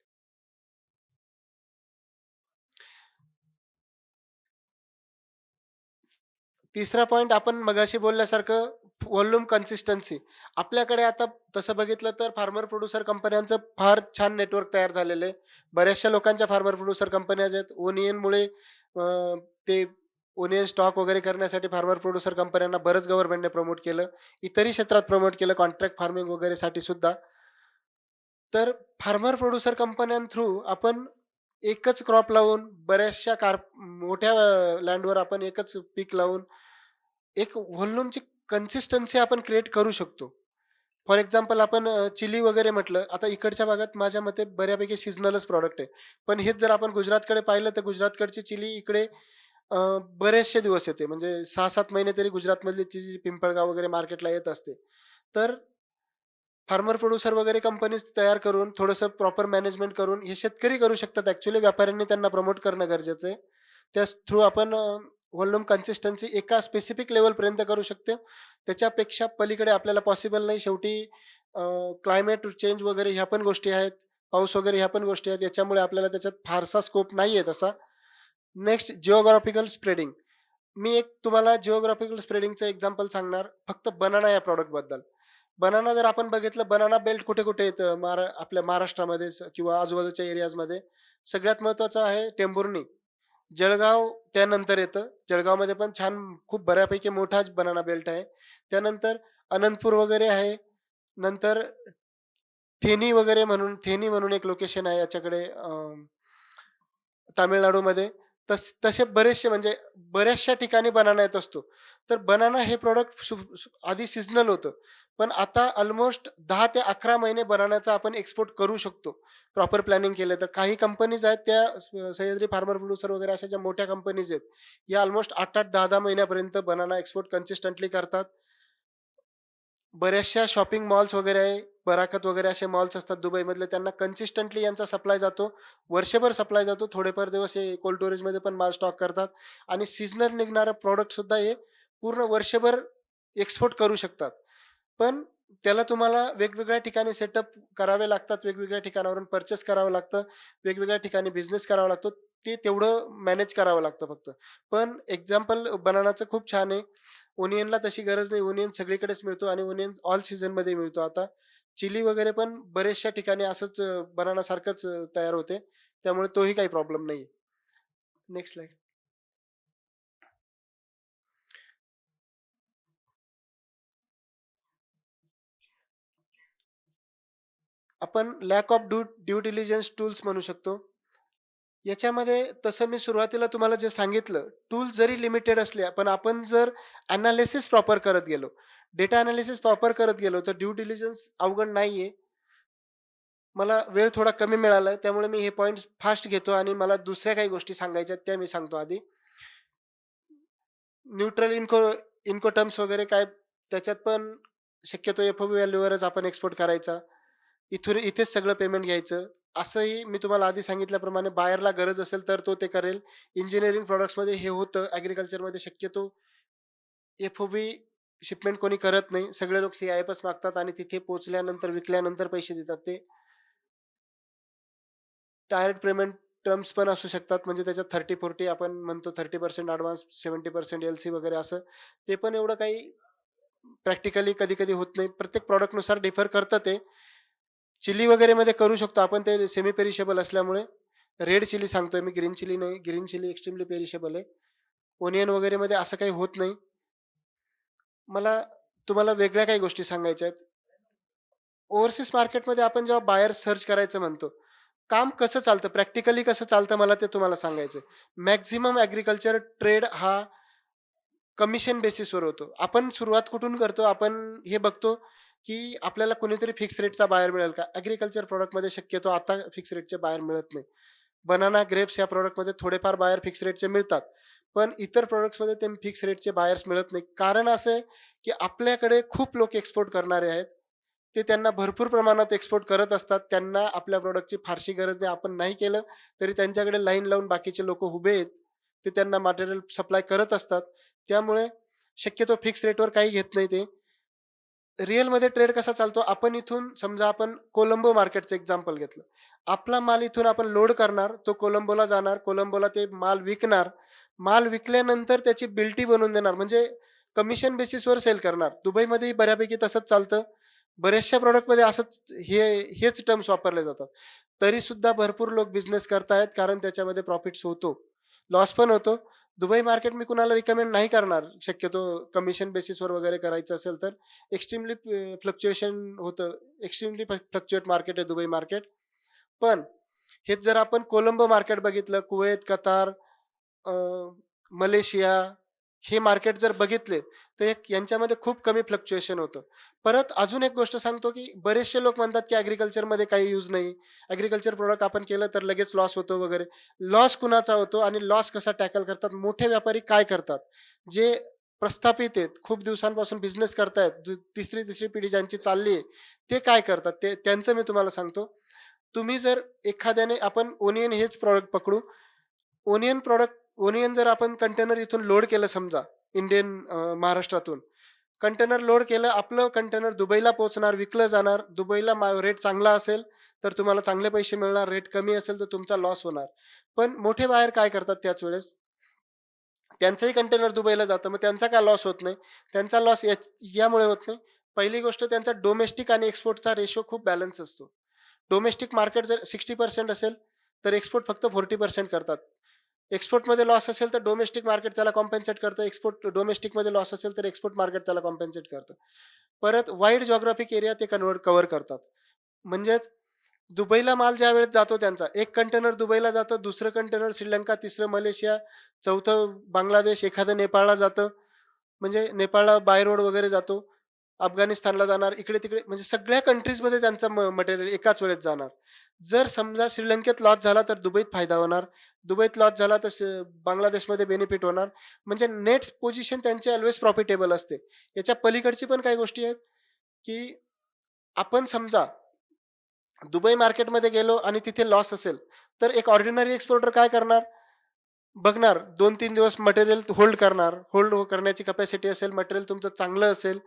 तिसरा पॉइंट आपण मगाशी बोलल्यासारखं व्हॉल्यूम कन्सिस्टन्सी. आपल्याकडे आता तसं बघितलं तर फार्मर प्रोड्युसर कंपन्यांचं फार छान नेटवर्क तयार झालेलं आहे. बऱ्याचशा लोकांच्या फार्मर प्रोड्युसर कंपन्या ज्या आहेत, ओनियनमुळे ते ओनियन स्टॉक वगैरे करण्यासाठी फार्मर प्रोड्युसर कंपन्यांना बरंच गव्हर्नमेंटने प्रमोट केलं. इतरही क्षेत्रात प्रमोट केलं, कॉन्ट्रॅक्ट फार्मिंग वगैरेसाठी सुद्धा. तर फार्मर प्रोड्युसर कंपन्यां थ्रू आपण एकच क्रॉप लावून बऱ्याचशा मोठ्या लँडवर आपण एकच पीक लावून एक व्हॉल्यूमची कन्सिस्टन्सी आपण क्रिएट करू शकतो. फॉर एक्झाम्पल आपण चिली वगैरे म्हटलं, आता इकडच्या भागात माझ्या मते बऱ्यापैकी सीझनलच प्रॉडक्ट आहे. पण हेच जर आपण गुजरातकडे पाहिलं तर गुजरातकडची चिली इकडे अ, बरेचसे दिवस येते. म्हणजे 6-7 महिने तरी गुजरातमधली चिली पिंपळगाव वगैरे मार्केटला येत असते. तर फार्मर प्रोड्युसर वगैरे कंपनीज तयार करून थोडंसं प्रॉपर मॅनेजमेंट करून हे शेतकरी करू शकतात. ॲक्चुअली व्यापाऱ्यांनी त्यांना प्रमोट करणं गरजेचं आहे. त्या थ्रू आपण व्हॉल्यूम कन्सिस्टन्सी एका स्पेसिफिक लेव्हलपर्यंत करू शकतो. त्याच्यापेक्षा पलीकडे आपल्याला पॉसिबल नाही. शेवटी क्लायमेट चेंज वगैरे ह्या पण गोष्टी आहेत. पाऊस वगैरे ह्या पण गोष्टी आहेत. याच्यामुळे आपल्याला त्याच्यात फारसा स्कोप नाहीये तसा. Next geographical spreading. मी एक तुम्हाला जिओग्राफिकल स्प्रेडिंगचं एक्झाम्पल सांगणार फक्त बनाना या प्रॉडक्टबद्दल. बनाना जर आपण बघितलं, बनाना बेल्ट कुठे-कुठे येतं आपल्या महाराष्ट्रामध्ये किंवा आजूबाजूच्या एरियाजमध्ये. सगळ्यात महत्त्वाचं आहे टेंभुर्णी. जळगाव त्यानंतर येतं. जळगावमध्ये पण छान खूप बऱ्यापैकी मोठा बनाना बेल्ट आहे. त्यानंतर अनंतपूर वगैरे आहे. नंतर थेनी म्हणून एक लोकेशन आहे याच्याकडे तामिळनाडूमध्ये. तसे बरेचसे म्हणजे बऱ्याचशा ठिकाणी बनाना येत असतो. तर बनाना हे प्रॉडक्ट आधी सीझनल होतं. पण आता अल्मोस्ट 10 ते 11 महिने बनानाचा आपण एक्सपोर्ट करू शकतो. प्रॉपर प्लॅनिंग केलं तर. काही कंपनीज आहेत त्या सह्याद्री फार्मर प्रोड्युसर वगैरे अशा ज्या मोठ्या कंपनीज आहेत, या अल्मोस्ट 8-8, 10-10 महिन्यापर्यंत बनाना एक्सपोर्ट कन्सिस्टंटली करतात. बऱ्याचशा शॉपिंग मॉल्स वगैरे आहे, बराकत वगैरे असे मॉल्स असतात दुबईमधले, त्यांना कन्सिस्टंटली यांचा सप्लाय जातो. वर्षभर सप्लाय जातो. थोडेफार दिवस हे कोल्ड स्टोरेजमध्ये पण माल स्टॉक करतात आणि सीझनल निघणारं प्रॉडक्टसुद्धा हे पूर्ण वर्षभर एक्सपोर्ट करू शकतात. पण त्याला तुम्हाला वेगवेगळ्या ठिकाणी सेटअप करावे लागतात, वेगवेगळ्या ठिकाणावरून पर्चेस करावं लागतं, वेगवेगळ्या ठिकाणी बिझनेस करावा लागतो. ते तेवढं मॅनेज करावं लागतं फक्त. पण एक्झाम्पल बनानाचं खूप छान आहे. ओनियनला तशी गरज नाही. ओनियन सगळीकडेच मिळतो आणि ओनियन ऑल सीझनमध्ये मिळतो आता. चिली वगैरे पण बऱ्याचशा ठिकाणी असंच बनानासारखंच तयार होते. त्यामुळे तोही काही प्रॉब्लेम नाहीये. Next slide. आपण lack of due diligence tools म्हणू शकतो. याच्यामध्ये तसं मी सुरुवातीला तुम्हाला जे सांगितलं, टूल्स जरी लिमिटेड असल्या, पण आपण जर एनालिसिस प्रॉपर करत गेलो, डेटा एनालिसिस प्रॉपर करत गेलो, तर ड्यू डिलिजन्स अवघड नाहीये. मला वेळ थोडा कमी मिळालाय, त्यामुळे मी हे पॉइंट्स फास्ट घेतो आणि मला दुसऱ्या काही गोष्टी सांगायच्या आहेत, त्या मी सांगतो आधी. न्यूट्रल इन्कोटर्म्स वगैरे काय, त्याच्यात पण शक्यतो एफ-ओ-बी व्हॅल्यूवरच आपण एक्सपोर्ट करायचा. इथेच सगळं पेमेंट घ्यायचं. असंही मी तुम्हाला आधी सांगितल्याप्रमाणे बायरला गरज असेल तर तो ते करेल. इंजिनिअरिंग प्रॉडक्ट्समध्ये हे होतं. ॲग्रीकल्चरमध्ये शक्यतो एफ-ओ-बी शिपमेंट कोणी करत नाही. सगळे लोक सी-आय-एफच मागतात आणि तिथे पोहोचल्यानंतर, विकल्यानंतर पैसे देतात ते. डायरेक्ट पेमेंट टर्म्स पण असू शकतात. म्हणजे त्याच्यात 30-40 आपण म्हणतो 30% ॲडव्हान्स, 70% एल-सी वगैरे असं. ते पण एवढं काही प्रॅक्टिकली कधी-कधी होत नाही. प्रत्येक प्रॉडक्टनुसार डिफर करतं ते. चिली वगैरेमध्ये करू शकतो आपण, ते सेमी पेरिशेबल असल्यामुळे. रेड चिली सांगतोय मी, ग्रीन चिली नाही. ग्रीन चिली एक्स्ट्रीमली पेरिशेबल आहे. ओनियन वगैरेमध्ये असं काही होत नाही. मला तुम्हाला वेगळ्या काही गोष्टी सांगायच्या आहेत. ओव्हरसीज मार्केटमध्ये आपण जेव्हा बायर सर्च करायचं म्हणतो, काम कसं चालतं, प्रॅक्टिकली कसं चालतं मला ते तुम्हाला सांगायचं आहे. मॅक्सिमम ॲग्रीकल्चर ट्रेड हा कमिशन बेसिसवर होतो. आपण सुरुवात कुठून करतो? आपण हे बघतो, की आपल्याला कोणीतरी फिक्स रेटचा बायर मिळेल का? ॲग्रीकल्चर प्रॉडक्टमध्ये शक्यतो आता फिक्स रेटचे बायर मिळत नाही. बनाना, ग्रेप्स या प्रॉडक्टमध्ये थोडेफार बायर फिक्स रेटचे मिळतात. पण इतर प्रॉडक्ट्समध्ये ते फिक्स रेटचे बायर्स मिळत नाही. कारण असं आहे, की आपल्याकडे खूप लोक एक्सपोर्ट करणारे आहेत. ते त्यांना भरपूर प्रमाणात एक्सपोर्ट करत असतात. त्यांना आपल्या प्रॉडक्टची फारशी गरज नाही. आपण नाही केलं तरी त्यांच्याकडे लाईन लावून बाकीचे लोकं उभे आहेत. ते त्यांना मटेरियल सप्लाय करत असतात. त्यामुळे शक्यतो फिक्स रेटवर काही घेत नाही ते. रिअलमध्ये ट्रेड कसा चालतो, आपण इथून समजा आपण कोलंबो मार्केटचं एक्झाम्पल घेतलं. आपला माल इथून आपण लोड करणार, तो कोलंबोला जाणार, कोलंबोला ते माल विकणार. माल विकल्यानंतर त्याची बिल्टी बनवून देणार, म्हणजे कमिशन बेसिसवर सेल करणार. दुबईमध्येही बऱ्यापैकी तसंच चालतं. बऱ्याचशा प्रॉडक्टमध्ये असंच हेच टर्म्स वापरले जातात. तरीसुद्धा भरपूर लोक बिझनेस करतायत, कारण त्याच्यामध्ये प्रॉफिट्स होतो. लॉस पण होतो. दुबई मार्केट मी कुणाला रिकमेंड नाही करणार, शक्यतो कमिशन बेसिसवर वगैरे करायचं असेल तर. एक्स्ट्रीमली फ्लक्च्युएशन होतं. एक्स्ट्रीमली फ्लक्च्युएट मार्केट आहे दुबई मार्केट. पण हेच जर आपण कोलंबो मार्केट बघितलं, कुवेत, कतार, अ, मलेशिया हे मार्केट जर बघितले, तर यांच्यामध्ये खूप कमी फ्लक्च्युएशन होतं. परत अजून एक गोष्ट सांगतो, की बरेचसे लोक म्हणतात, की ॲग्रीकल्चरमध्ये काही यूज नाही. ॲग्रीकल्चर प्रॉडक्ट आपण केलं तर लगेच लॉस होतो वगैरे. लॉस कुणाचा होतो आणि लॉस कसा टॅकल करतात? मोठे व्यापारी काय करतात? जे प्रस्थापित आहेत, खूप दिवसांपासून बिझनेस करतायत, तिसरी पिढी ज्यांची चालली आहे, ते काय करतात? त्यांचं मी तुम्हाला सांगतो. तुम्ही जर एखाद्याने आपण ओनियन हेच प्रॉडक्ट पकडू. ओनियन जर आपण कंटेनर इथून लोड केलं समजा, महाराष्ट्रातून कंटेनर लोड केलं, आपलं कंटेनर दुबईला पोहोचणार, विकलं जाणार. दुबईला रेट चांगला असेल तर तुम्हाला चांगले पैसे मिळणार, रेट कमी असेल तर तुमचा लॉस होणार. पण मोठे बायर काय करतात त्याच वेळेस? त्यांचंही कंटेनर दुबईला जातं, मग त्यांचा का लॉस होत नाही? त्यांचा लॉस यामुळे होत नाही. पहिली गोष्ट, त्यांचा डोमेस्टिक आणि एक्सपोर्टचा रेशो खूप बॅलन्स असतो. डोमेस्टिक मार्केट जर 60% असेल, तर एक्सपोर्ट फक्त 40% करतात. एक्सपोर्टमध्ये लॉस असेल तर डोमेस्टिक मार्केट त्याला कॉम्पेन्सेट करतं. डोमेस्टिकमध्ये लॉस असेल तर एक्सपोर्ट मार्केट त्याला कॉम्पेन्सेट करतं. परत वाईड जिओग्राफिक एरिया ते कव्हर करतात. म्हणजेच दुबईला माल ज्यावेळेस जातो त्यांचा, एक कंटेनर दुबईला जातं, दुसरं कंटेनर श्रीलंका, तिसरं मलेशिया, चौथं बांगलादेश, एखादं नेपाळला जातं. म्हणजे नेपाळला बाय रोड वगैरे जातो. अफगाणिस्तानला जाणार, इकडे-तिकडे म्हणजे सगळ्या कंट्रीजमध्ये त्यांचं मटेरियल एकाच वेळेस जाणार. जर समजा श्रीलंकेत लॉस झाला तर दुबईत फायदा होणार. दुबईत लॉस झाला तर बांगलादेशमध्ये बेनिफिट होणार. म्हणजे नेट पोझिशन त्यांची ऑल्वेज प्रॉफिटेबल असते. याच्या पलीकडची पण काही गोष्टी आहेत, की आपण समजा दुबई मार्केटमध्ये गेलो आणि तिथे लॉस असेल, तर एक ऑर्डिनरी एक्सपोर्टर काय करणार? बघणार 2-3 दिवस मटेरियल होल्ड करणार. होल्ड करण्याची कपॅसिटी असेल, मटेरियल तुमचं चांगलं असेल,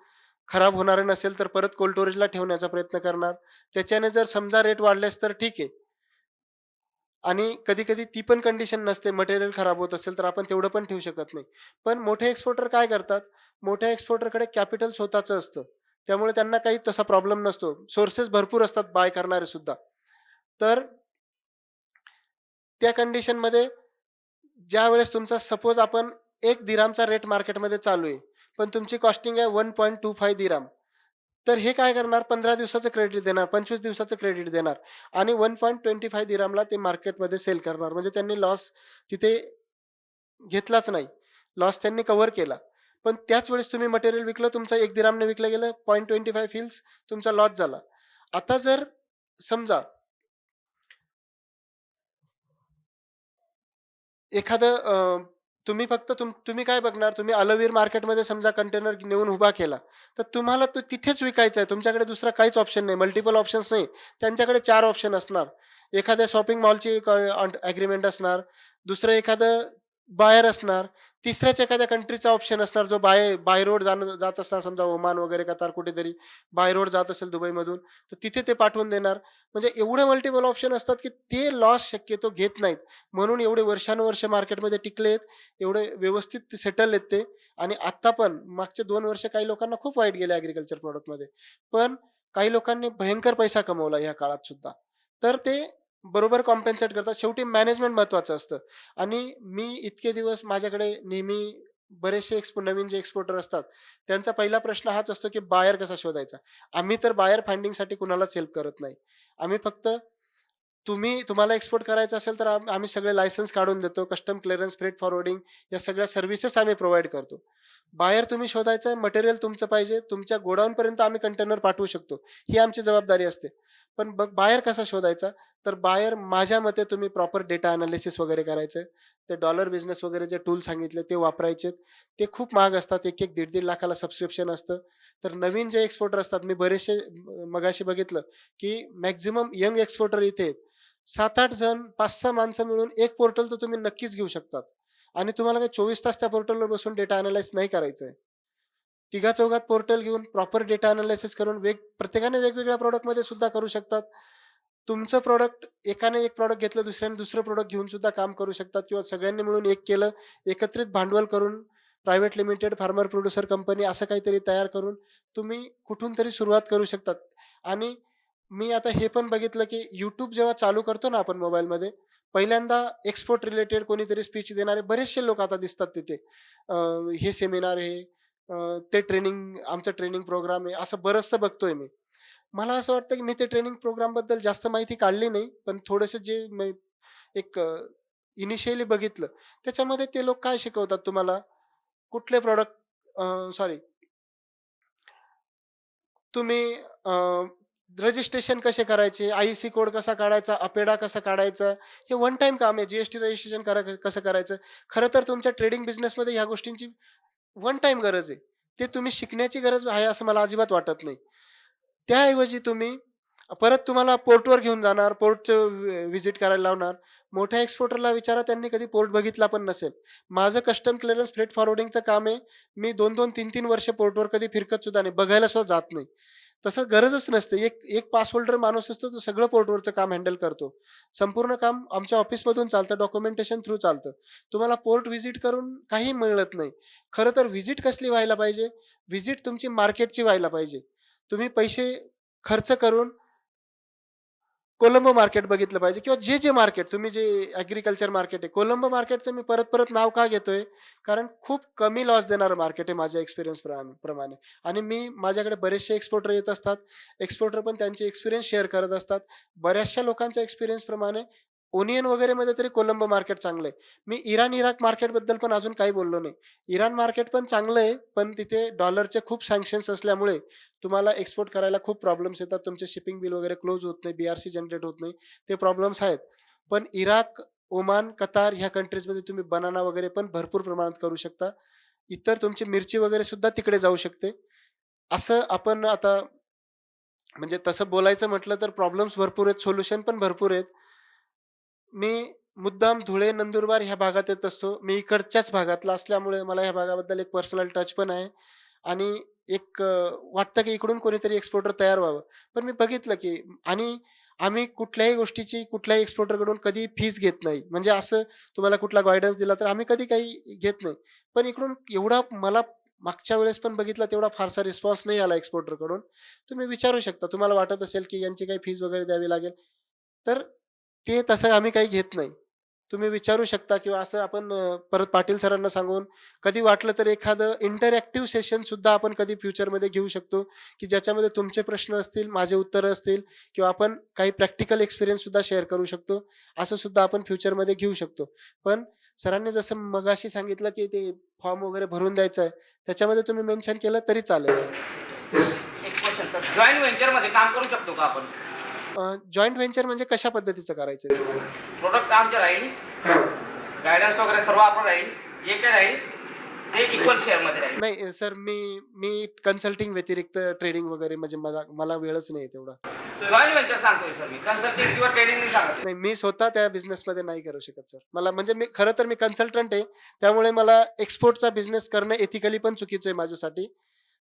खराब होणारं नसेल, तर परत कोल्ड स्टोरेजला ठेवण्याचा प्रयत्न करणार. त्याच्याने जर समजा रेट वाढलेस तर ठीक आहे. आणि कधी-कधी ती पण कंडिशन नसते, मटेरियल खराब होत असेल, तर आपण तेवढं पण ठेवू शकत नाही. पण मोठे एक्सपोर्टर काय करतात? मोठ्या एक्सपोर्टरकडे कॅपिटल स्वतःचं असतं. त्यामुळे त्यांना काही तसा प्रॉब्लेम नसतो. सोर्सेस भरपूर असतात बाय करणारे सुद्धा. तर त्या कंडिशनमध्ये ज्यावेळेस तुमचा सपोज आपण 1 दिरहामचा रेट मार्केटमध्ये चालू आहे, पण तुमची कॉस्टिंग आहे 1.25 दिरहाम. तर हे काय करणार? 15 दिवसाचं क्रेडिट देणार, 25 दिवसाचं क्रेडिट देणार आणि 1.25 दिरहामला ते मार्केटमध्ये सेल करणार. म्हणजे त्यांनी लॉस तिथे घेतलाच नाही. लॉस त्यांनी कव्हर केला. पण त्याच वेळेस तुम्ही मटेरियल विकलं, तुमचं 1 दिरहामने विकलं गेलं, 0.25 फील्स तुमचा लॉस झाला. आता जर समजा एखादं तुम्ही फक्त तुम्ही काय बघणार? तुम्ही अलोवीर मार्केटमध्ये समजा कंटेनर नेऊन उभा केला, तर तुम्हाला तो तिथेच विकायचा आहे. तुमच्याकडे दुसरा काहीच ऑप्शन नाही. मल्टिपल ऑप्शन्स नाही. त्यांच्याकडे 4 ऑप्शन असणार. एखाद्या शॉपिंग मॉलची असणार. दुसरं एखादं बायर असणार. तिसऱ्याच एखाद्या कंट्रीचा ऑप्शन असणार, जो बाय रोड जात असणार. समजा ओमान वगैरे, कतार कुठेतरी बाय रोड जात असेल दुबईमधून, तर तिथे ते पाठवून देणार. म्हणजे एवढे मल्टिपल ऑप्शन असतात, की ते लॉस शक्यतो घेत नाहीत. म्हणून एवढे वर्षानुवर्ष मार्केटमध्ये टिकलेत, एवढे व्यवस्थित सेटल आहेत ते. आणि आत्ता पण मागचे 2 वर्ष काही लोकांना खूप वाईट गेले ॲग्रीकल्चर प्रॉडक्टमध्ये. पण काही लोकांनी भयंकर पैसा कमवला ह्या काळात सुद्धा. तर ते बरोबर कॉम्पेन्सेट करतात. शेवटी मॅनेजमेंट महत्त्वाचं असतं. आणि मी इतके दिवस माझ्याकडे नेहमी बरेचसे नवीन जे एक्सपोर्टर असतात, त्यांचा पहिला प्रश्न हाच असतो, की बायर कसा शोधायचा? आम्ही तर बायर फाइंडिंगसाठी कुणालाच हेल्प करत नाही. आम्ही फक्त तुम्हाला एक्सपोर्ट करायचं असेल तर आम्ही सगळे लायसन्स काढून देतो. कस्टम क्लिअरन्स, फ्रेट फॉरवर्डिंग या सगळ्या सर्व्हिसेस आम्ही प्रोव्हाईड करतो. बायर तुम्ही शोधायचं आहे, मटेरियल तुमचं पाहिजे, तुमच्या गोडाऊनपर्यंत आम्ही कंटेनर पाठवू शकतो. ही आमची जबाबदारी असते. पण बायर कसा शोधायचा? तर बायर माझ्या मते तुम्ही प्रॉपर डेटा एनालिसिस वगैरे करायचं. ते डॉलर बिझनेस वगैरे जे टूल सांगितले ते वापरायचे. ते खूप महाग असतात. 1-1, 1.5 लाखाला सबस्क्रिप्शन असतं. तर नवीन जे एक्सपोर्टर असतात, मी बरेचसे मगाशी बघितलं, की मॅक्सिमम यंग एक्सपोर्टर इथे आहेत. 7-8 जण, 5-6 माणसं मिळून एक पोर्टल तर तुम्ही नक्कीच घेऊ शकतात. आणि तुम्हाला काही 24 तास त्या पोर्टलवर बसून डेटा अॅनलाईज नाही करायचं आहे. तिघा चौघात पोर्टल घेऊन प्रॉपर डेटा अनालिसिस करून प्रत्येकाने वेगवेगळ्या प्रॉडक्टमध्ये सुद्धा करू शकतात. तुमचं प्रॉडक्ट एकाने एक प्रॉडक्ट घेतलं, दुसऱ्याने दुसरं प्रॉडक्ट घेऊन सुद्धा काम करू शकतात किंवा सगळ्यांनी मिळून एक केलं, एकत्रित भांडवल करून private limited farmer producer company असं काहीतरी तयार करून तुम्ही कुठून तरी सुरुवात करू शकतात. आणि मी आता हे पण बघितलं, की YouTube जेव्हा चालू करतो ना आपण मोबाईलमध्ये, पहिल्यांदा एक्सपोर्ट रिलेटेड कोणीतरी स्पीच देणारे बरेचसे लोक आता दिसतात तिथे. हे सेमिनार आहे, ते ट्रेनिंग आमचं ट्रेनिंग प्रोग्राम आहे, असं बरचसं बघतोय मी. मला असं वाटतं, की मी ते ट्रेनिंग प्रोग्रामबद्दल जास्त माहिती काढली नाही, पण थोडंसं जे मी एक इनिशियली बघितलं, त्याच्यामध्ये ते लोक काय शिकवतात तुम्हाला, कुठले प्रॉडक्ट सॉरी तुम्ही रजिस्ट्रेशन कसे करायचे, आय-सी कोड कसा काढायचा, अपेडा कसा काढायचा, हे वन टाईम काम आहे. जी-एस-टी रजिस्ट्रेशन कसं करायचं. खरं तर तुमच्या ट्रेडिंग बिझनेसमध्ये ह्या गोष्टींची वन टाईम गरज आहे. ते तुम्ही शिकण्याची गरज आहे असं मला अजिबात वाटत नाही. त्याऐवजी तुम्ही परत तुम्हाला पोर्टवर घेऊन जाणार, पोर्टचं व्हिजिट करायला लावणार. मोठ्या एक्सपोर्टरला विचारा, त्यांनी कधी पोर्ट बघितला पण नसेल. माझं कस्टम क्लिअरन्स फ्रेट फॉरवर्डिंगचं काम आहे. मी 2-2, 3-3 वर्ष पोर्टवर कधी फिरकत सुद्धा नाही. बघायला सुद्धा जात नाही. तसं गरजच नसते. एक एक पास होल्डर माणूस असतो, तो सगळं पोर्टवरचं काम हँडल करतो. संपूर्ण काम आमच्या ऑफिसमधून चालतं, डॉक्युमेंटेशन थ्रू चालतं. तुम्हाला पोर्ट व्हिजिट करून काही मिळत नाही. खरं तर व्हिजिट कसली व्हायला पाहिजे? व्हिजिट तुमची मार्केटची व्हायला पाहिजे. तुम्ही पैसे खर्च करून कोलंबो मार्केट बघितलं पाहिजे किंवा जे मार्केट तुम्ही जे ॲग्रीकल्चर मार्केट आहे. कोलंबो मार्केटचं मी परत नाव का घेतोय? कारण खूप कमी लॉस देणारं मार्केट आहे माझ्या एक्सपिरियन्स प्रमाणे. आणि मी माझ्याकडे बरेचसे एक्सपोर्टर येत असतात. एक्सपोर्टर पण त्यांचे एक्सपिरियन्स शेअर करत असतात. बऱ्याचशा लोकांच्या एक्सपिरियन्स प्रमाणे ओनियन वगैरेमध्ये तरी कोलंबो मार्केट चांगलं आहे. मी इराक मार्केटबद्दल पण अजून काही बोललो नाही. इराण मार्केट पण चांगलं आहे, पण तिथे डॉलरचे खूप सँक्शन्स असल्यामुळे तुम्हाला एक्सपोर्ट करायला खूप प्रॉब्लेम्स येतात. तुमचे शिपिंग बिल वगैरे क्लोज होत नाही, BRC जनरेट होत नाही. ते प्रॉब्लेम्स आहेत. पण इराक, ओमान, कतार ह्या कंट्रीजमध्ये तुम्ही बनाना वगैरे पण भरपूर प्रमाणात करू शकता. इतर तुमची मिरची वगैरे सुद्धा तिकडे जाऊ शकते. असं आपण आता म्हणजे तसं बोलायचं म्हटलं तर प्रॉब्लेम्स भरपूर आहेत, सोल्युशन पण भरपूर आहेत. मी मुद्दाम धुळे, नंदुरबार ह्या भागात येत असतो. मी इकडच्याच भागातला असल्यामुळे मला ह्या भागाबद्दल एक पर्सनल टच पण आहे आणि एक वाटतं की इकडून कोणीतरी एक्सपोर्टर तयार व्हावं. पण मी बघितलं की आणि आम्ही कुठल्याही गोष्टीची कुठल्याही एक्सपोर्टरकडून कधी फीस घेत नाही. म्हणजे असं तुम्हाला कुठला गाईडन्स दिला तर आम्ही कधी काही घेत नाही. पण इकडून एवढा मला मागच्या वेळेस पण बघितला तेवढा फारसा रिस्पॉन्स नाही आला एक्सपोर्टरकडून. तुम्ही विचारू शकता. तुम्हाला वाटत असेल की यांची काही फीस वगैरे द्यावी लागेल. तर ते तसं आम्ही काही घेत नाही. तुम्ही विचारू शकता किंवा असं आपण परत पाटील सरांना सांगून कधी वाटलं तर एखादं इंटरॅक्टिव्ह सेशन सुद्धा आपण कधी फ्युचरमध्ये घेऊ शकतो, की ज्याच्यामध्ये तुमचे प्रश्न असतील, माझे उत्तरं असतील किंवा आपण काही प्रॅक्टिकल एक्सपिरियन्स सुद्धा शेअर करू शकतो. असं सुद्धा आपण फ्युचरमध्ये घेऊ शकतो. पण सरांनी जसं मगाशी सांगितलं, की ते फॉर्म वगैरे भरून द्यायचा आहे, त्याच्यामध्ये तुम्ही मेन्शन केलं तरी चालेल. येस. एक क्वेश्चन सर, जॉइंट व्हेंचरमध्ये काम करू शकतो का आपण? जॉइंट व्हेंचर म्हणजे कशा पद्धतीचं करायचं आहे तुम्हाला? प्रोडक्ट आमचे राहील, गायडन्स वगैरे सर्व आपलं राहील, जे काही राहील ते इक्वल शेअरमध्ये राहील. नाही सर, मी मी कन्सल्टिंग व्यतिरिक्त ट्रेडिंग वगैरे म्हणजे मला मला वेळच नाही तेवढा. जॉइंट व्हेंचर सांगतोय सर मी, कन्सल्टिंग किंवा ट्रेडिंग नाही सांगत. नाही, मी स्वतः त्या बिझनेसमध्ये नाही करू शकत सर. मला म्हणजे मी खरं तर मी कन्सल्टंट आहे. त्यामुळे मला एक्सपोर्टचा बिझनेस करणं एथिकली पण चुकीचं आहे माझ्यासाठी.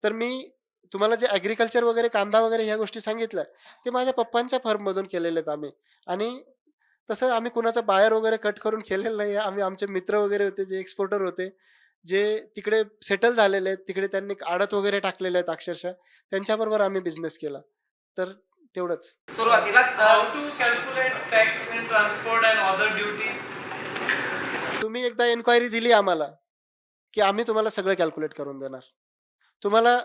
तर मी तुम्हाला जे ॲग्रीकल्चर वगैरे, कांदा वगैरे ह्या गोष्टी सांगितल्या, ते माझ्या पप्पांच्या फर्ममधून केलेले आहेत आम्ही. आणि तसं आम्ही कुणाचा बायर वगैरे कट करून केलेलं नाही. आम्ही आमचे मित्र वगैरे होते, जे एक्सपोर्टर होते, जे तिकडे सेटल झालेले आहेत. तिकडे त्यांनी आडत वगैरे टाकलेले आहेत अक्षरशः. त्यांच्याबरोबर आम्ही बिझनेस केला. तर तेवढंच. सुरुवातीलाच How to calculate tax and transport and other duty? तुम्ही एकदा एन्क्वायरी दिली आम्हाला, की आम्ही तुम्हाला सगळं कॅल्क्युलेट करून देणार. तुम्हाला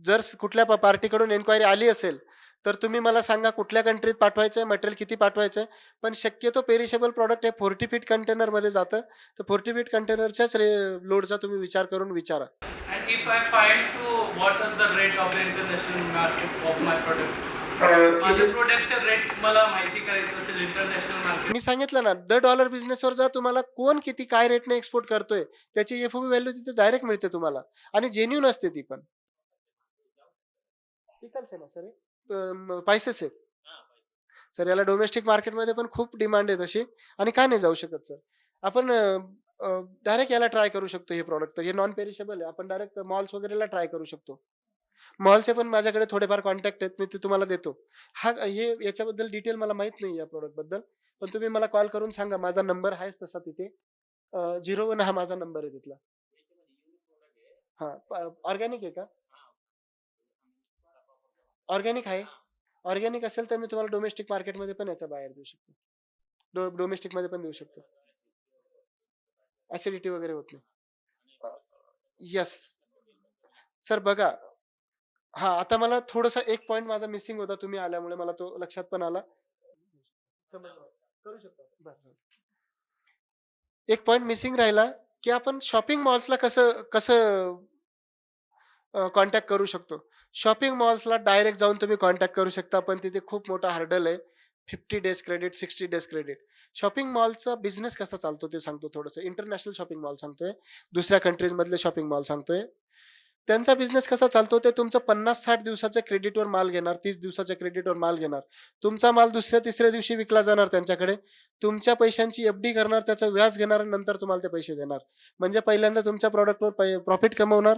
जर कुठल्या पार्टीकडून एन्क्वायरी आली असेल, तर तुम्ही मला सांगा कुठल्या कंट्रीत पाठवायचं आहे, मटेरियल किती पाठवायचं आहे. पण शक्यतो पेरिशेबल प्रॉडक्ट हे 40 फीट कंटेनरमध्ये जातं. तर 40 फीट कंटेनरच्याच लोडचा तुम्ही विचार करून विचारा. And if I find to what is the rate of the international market of my product? माझ्या प्रोडक्टचे रेट मला माहिती करायचं असेल इंटरनॅशनल मार्केट. मी सांगितलं ना, $10 बिझनेसवर जा, तुम्हाला कोण किती काय रेटने एक्सपोर्ट करतोय त्याची FOB व्हॅल्यू तिथे डायरेक्ट मिळते तुम्हाला आणि जेन्युइन असते ती पण. पिकल्स आहे ना सर, स्पाइसेस आहेत सर. याला डोमेस्टिक मार्केटमध्ये पण खूप डिमांड आहे तशी. आणि का नाही जाऊ शकत सर? आपण डायरेक्ट याला ट्राय करू शकतो हे प्रॉडक्ट. तर हे नॉन पेरिशेबल आहे. आपण डायरेक्ट मॉल्स वगैरेला ट्राय करू शकतो. मॉलचे पण माझ्याकडे थोडेफार कॉन्टॅक्ट आहेत. मी ते तुम्हाला देतो. हे याच्याबद्दल डिटेल मला माहीत नाही या प्रॉडक्टबद्दल. पण तुम्ही मला कॉल करून सांगा. माझा नंबर आहेच तसा तिथे. 01 हा माझा नंबर आहे तिथला. हां, ऑर्गॅनिक आहे का? ऑर्गॅनिक आहे? ऑर्गॅनिक असेल तर मी तुम्हाला डोमेस्टिक मार्केटमध्ये पण याचा बाहेर देऊ शकतो. डोमेस्टिकमध्ये पण देऊ शकतो. ॲसिडिटी वगैरे होत नाही. येस. सर बघा, आता मला थोडासा एक पॉइंट माझा मिसिंग होता. तुम्ही आल्यामुळे मला तो लक्षात पण आला. समजलं. करू शकतो. बरं. एक पॉइंट मिसिंग राहिला, की आपण शॉपिंग मॉल्सला कसं कसं कॉन्टॅक्ट करू शकतो. शॉपिंग मॉल्सला डायरेक्ट जाऊन तुम्ही कॉन्टॅक्ट करू शकता, पण तिथे खूप मोठा हर्डल आहे. 50 days credit, 60 days credit. Shopping मॉलचा बिझनेस कसा चालतो ते सांगतो थोडंसं. इंटरनॅशनल शॉपिंग मॉल सांगतोय. दुसऱ्या कंट्रीजमधले शॉपिंग मॉल सांगतोय. त्यांचा बिझनेस कसा चालतो ते तुमचं 50-60 दिवसाच्या क्रेडिटवर माल घेणार, 30 दिवसाच्या क्रेडिटवर माल घेणार. तुमचा माल दुसऱ्या-तिसऱ्या दिवशी विकला जाणार त्यांच्याकडे. तुमच्या पैशांची एफ-डी करणार, त्याचं व्याज घेणार आणि नंतर तुम्हाला ते पैसे देणार. म्हणजे पहिल्यांदा तुमच्या प्रॉडक्टवर प्रॉफिट कमवणार.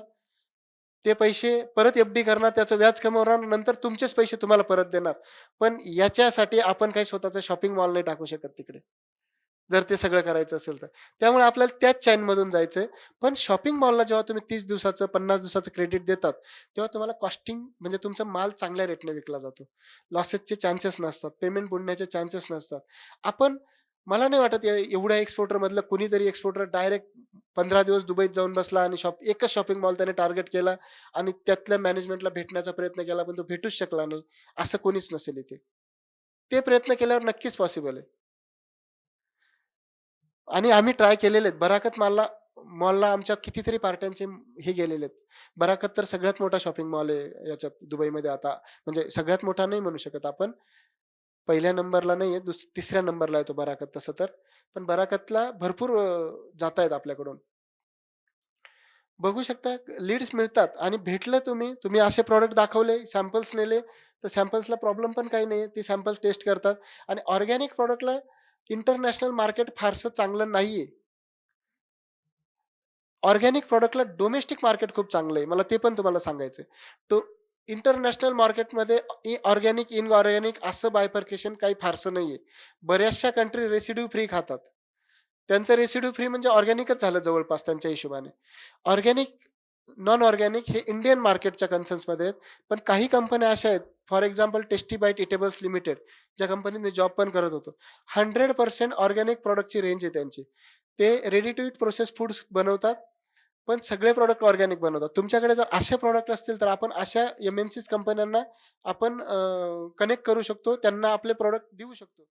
ते पैसे परत एफ-डी करणार, त्याचं व्याज कमवणार, नंतर तुमचेच पैसे तुम्हाला परत देणार. पण याच्यासाठी आपण काही स्वतःचा शॉपिंग मॉल नाही टाकू शकत तिकडे. जर ते सगळं करायचं असेल तर. त्यामुळे आपल्याला त्याच चेनमधून जायचंय. पण शॉपिंग मॉलला जेव्हा तुम्ही 30 दिवसाचं, 50 दिवसाचं क्रेडिट देतात, तेव्हा तुम्हाला कॉस्टिंग म्हणजे तुमचा माल चांगल्या रेटने विकला जातो. लॉसेसचे चान्सेस नसतात, पेमेंट बुडण्याचे चान्सेस नसतात. मला नाही वाटत एवढ्या एक्सपोर्टरमधलं कुणीतरी एक्सपोर्टर डायरेक्ट 15 दिवस दुबईत जाऊन बसला आणि एकच शॉपिंग मॉल त्याने टार्गेट केला आणि त्यातल्या मॅनेजमेंटला भेटण्याचा प्रयत्न केला, पण तो भेटूच शकला नाही. असं कोणीच नसेल इथे. ते प्रयत्न केल्यावर नक्कीच पॉसिबल आहे. आणि आम्ही ट्राय केलेले आहेत. बराकत मॉलला आमच्या कितीतरी पार्ट्यांचे हे गेलेले आहेत. बराकत तर सगळ्यात मोठा शॉपिंग मॉल आहे याच्यात दुबईमध्ये आता. म्हणजे सगळ्यात मोठा नाही म्हणू शकत आपण. पहिल्या नंबरला नाहीये, तिसऱ्या नंबरला आहे तो बराकत तसं तर. पण बराकतला भरपूर जातायत आपल्याकडून. बघू शकता लीड्स मिळतात आणि भेटलं तुम्ही असे प्रॉडक्ट दाखवले, सॅम्पल्स नेले, तर सॅम्पल्सला प्रॉब्लेम पण काही नाहीये. ते सॅम्पल्स टेस्ट करतात आणि ऑर्गॅनिक प्रॉडक्टला इंटरनॅशनल मार्केट फारसं चांगलं नाहीये. ऑर्गॅनिक प्रॉडक्टला डोमेस्टिक मार्केट खूप चांगलं आहे. मला ते पण तुम्हाला सांगायचंय. तो इंटरनॅशनल मार्केटमध्ये ऑर्गॅनिक, इनऑर्गॅनिक असं बायफर्केशन काही फारसं नाहीये. बऱ्याचशा कंट्री रेसिड्यू फ्री खातात. त्यांचं रेसिड्यू फ्री म्हणजे ऑर्गॅनिकच झालं जवळपास त्यांच्या हिशोबाने. ऑर्गॅनिक, नॉन ऑर्गॅनिक हे इंडियन मार्केटच्या कन्सर्न्समध्ये आहेत. पण काही कंपन्या अशा आहेत, for example tasty bite eatables limited, ज्या कंपनीत मी जॉब पण करत होतो. 100% ऑर्गॅनिक प्रॉडक्टची रेंज आहे त्यांची. ते ready to eat process foods बनवतात, पण सगळे प्रॉडक्ट ऑर्गॅनिक बनवतात. तुमच्याकडे जर असे प्रॉडक्ट असतील तर आपण अशा एम-एन-सीज कंपन्यांना आपण कनेक्ट करू शकतो. त्यांना आपले प्रॉडक्ट देऊ शकतो.